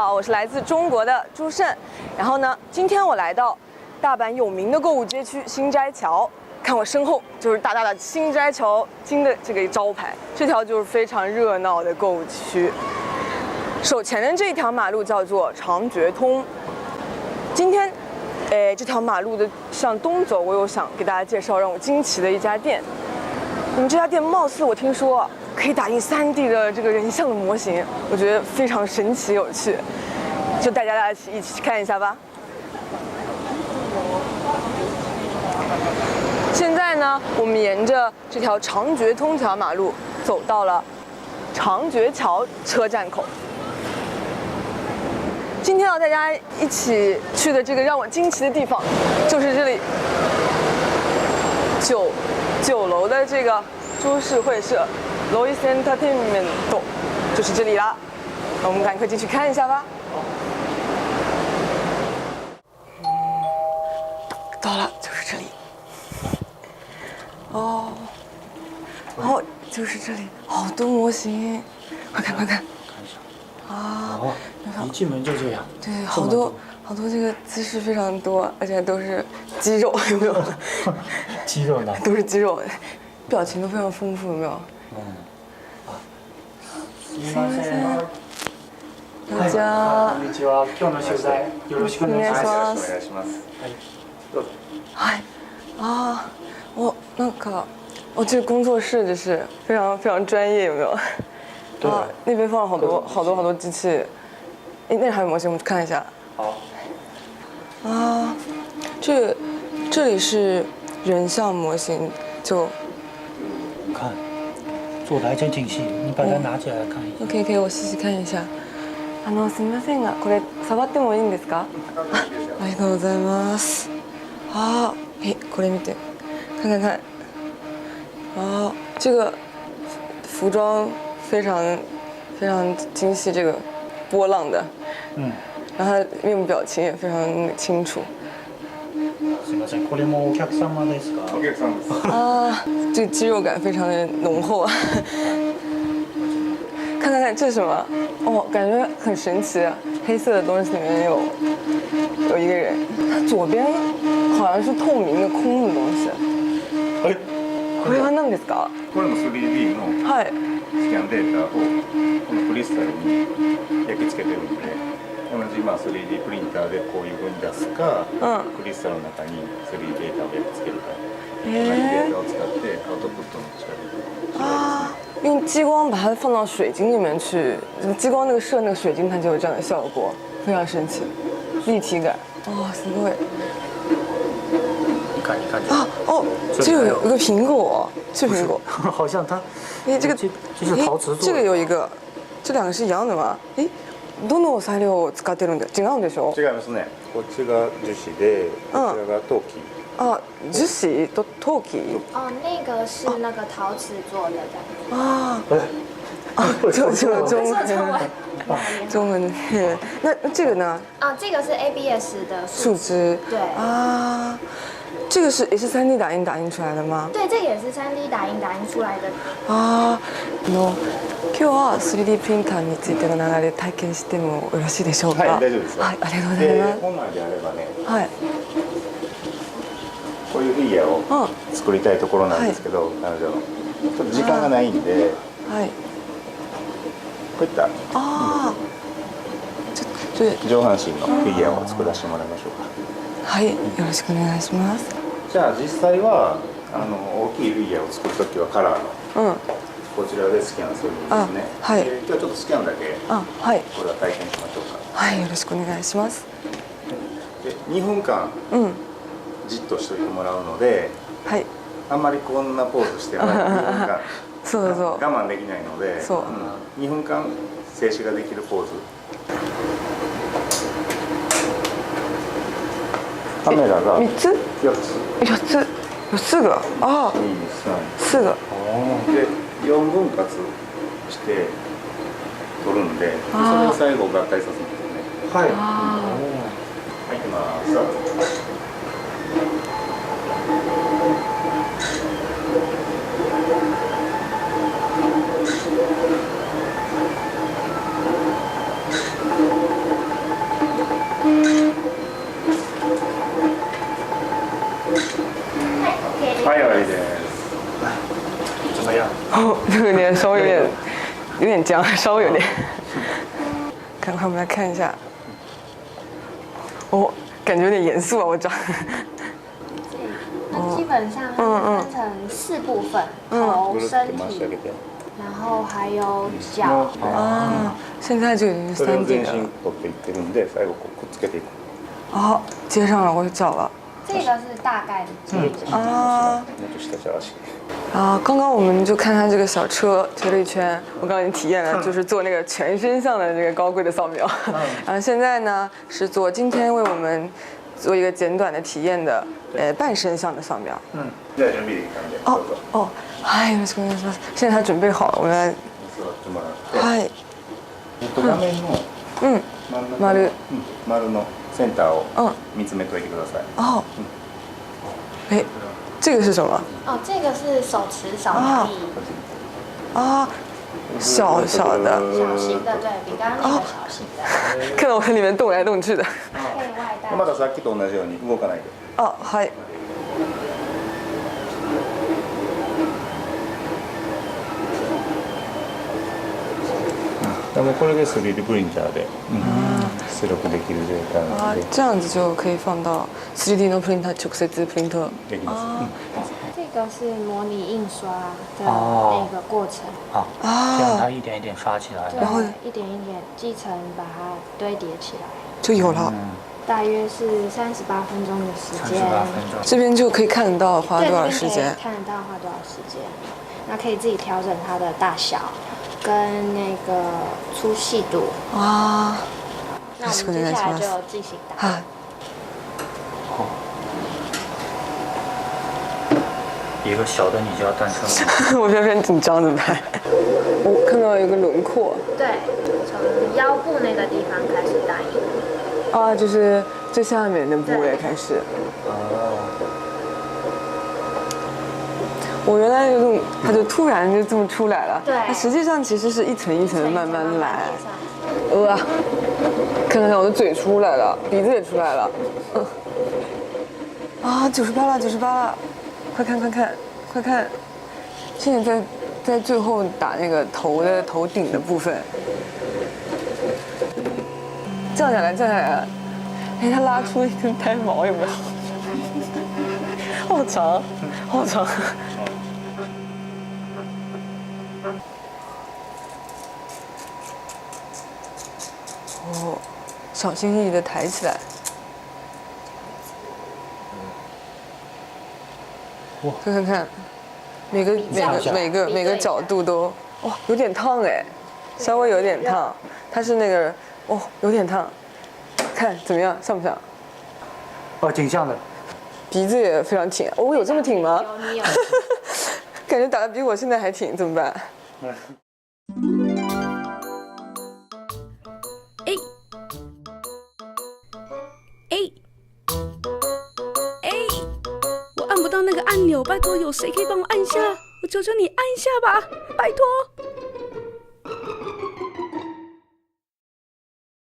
好，我是来自中国的朱胜。然后呢，今天我来到大阪有名的购物街区新斋桥，看我身后就是大大的新斋桥金的这个招牌，这条就是非常热闹的购物区。手前的这条马路叫做长觉通。今天，这条马路的向东走，我有想给大家介绍让我惊奇的一家店。这家店貌似我听说可以打印3D 的这个人像的模型，我觉得非常神奇有趣，就带大家一起去看一下吧。现在呢，我们沿着这条长觉通桥马路走到了长觉桥车站口。今天要大家一起去的这个让我惊奇的地方，就是这里九楼的这个株式会社 Lois Entertainment， 就是这里啦。我们赶快进去看一下吧。到了，就是这里。哦，就是这里，好多模型，快看快看。啊，一进门就这样。对，好多这个姿势非常多，而且都是肌肉，有没有？肌肉男。都是肌肉，表情都非常丰富，有没有？すみません。こんにちは。こんにちは。今日の取材よろしくお願いします。お願いします。はい。どうぞ。嗨，啊，那个，这个工作室就是非常非常专业，有没有？对。那边放了好多机器，那还有模型，我们去看一下。好。啊，这里是人像模型，就看，做的还真挺细，你把它拿起来看一下。可以，我细细看一下。すみませんが、これ触ってもいいんですか？ありがとうございます。これ見て，看。这个服装非常非常精细，这个波浪的，然后他面部表情也非常清楚。すみません、これもお客様ですか？お客さんです。这个肌肉感非常的浓厚啊！看，这是什么？感觉很神奇。黑色的东西里面有一个人，它左边好像是透明的空的东西。これは何ですか？これも 3D のスキャンデータをこのクリスタルに焼き付けてるんで、同じ3D プリンターでこういう風に出すか、クリスタルの中に 3D データを焼き付けるか、同じデータを使ってアウトプットの仕掛け。用激光把它放到水晶里面去，激光射那个水晶，它就有这样的效果，非常神奇，立体感。すごい。你看。这个有一个苹果，是苹果。好像它。这个是陶瓷做的。这个有一个，这两个是一样的吗？どの材料を使ってるんで違うんでしょ？違いますね。こっちが樹脂で、こちらが陶器。樹脂と陶器。那个是那个陶瓷做的。中文。那这个呢？这个是 ABS 的树枝。对。这个也是3D 打印出来的吗？对，这个也是3D 打印出来的。今日は 3D プリンターについての流れ体験してもよろしいでしょうか？はい、大丈夫です。ありがとうございます。本来であればね、こういうフィギュアを作りたいところなんですけど、彼女のちょっと時間がないんで、こういった上半身のフィギュアを作らせてもらいましょうか。はい、よろしくお願いします。じゃあ実際は大きいフィギュアを作るときはカラーのこちらでスキャンするんですね。今日はちょっとスキャンだけこれは体験しましょうか。はい、よろしくお願いします。で2分間じっとしておいてもらうので、あんまりこんなポーズしても2分間我慢できないので、2分間静止ができるポーズ。カメラが3つ？4つが4で4分割して撮るんで、それを最後合体させるんですね。入ってます。はい、終わりです。怎么样？哦，有点稍微有点僵，稍微有点。赶快我们来看一下。哦，感觉有点严肃啊，我长。它基本上分成4部分，头、身体，然后还有脚。啊，现在就已经是3D 了。取っていってるんで、最後こうくっつけていく。哦，接上了，我找了。这个是大概的基本。啊。もっと下じゃ足。啊，刚刚我们就看它这个小车推了一圈，我刚刚已经体验了，就是做那个全身像的这个高贵的扫描。然后现在呢是做今天为我们做一个简短的体验的半身像的扫描。じゃあ準備できたんで。哦哦，はい、よろしくお願いします。现在他準備好了，我们来。座ってもらって。はい。画面の嗯。真ん中丸。丸のセンターを見つめといてください。哦。哎，这个是什么？哦，这个是手持扫描仪，啊，小小的，小型的，对比刚刚那个小型的，看到我在里面动来动去的。可以外带。まださっきと同じように動かないで。哦，はい。もうこれで 3D プリンターで出力できる状態なので。这样子就可以放到 3D のプリンター直接プリント。できます。这个是模拟印刷的那个过程，好，这样它一点一点刷起来。然后对，一点一点继承把它堆叠起来，就有了。大约是38分钟的时间。38分钟。这边就可以看得到花对，多少这边可以时间。看得到花多少时间，那可以自己调整它的大小跟那个粗细度。啊。那我们接下来就进行打印。一个小的你就要诞生了。我现在有点紧张，怎么办？我看到有个轮廓。对，从腰部那个地方开始打印。啊，就是最下面的部位开始。我原来有种，它就突然就这么出来了。对。它实际上其实是一层一层的慢慢来。看看看，我的嘴出来了，鼻子也出来了。啊，98了，98了。快看快看快看！现在在最后打那个头顶的部分，降下来降下来了。哎，它拉出一根胎毛，有没有？好长，好长。哦，小心翼翼的抬起来。看看看，每个角度都哇，有点烫哎，稍微有点烫。它是那个哦，有点烫，看怎么样，像不像？哦，挺像的。鼻子也非常挺，哦，我有这么挺吗？有你有。感觉打得比我现在还挺，怎么办？按不到那个按钮，拜托，有谁可以帮我按下？我求求你按一下吧，拜托。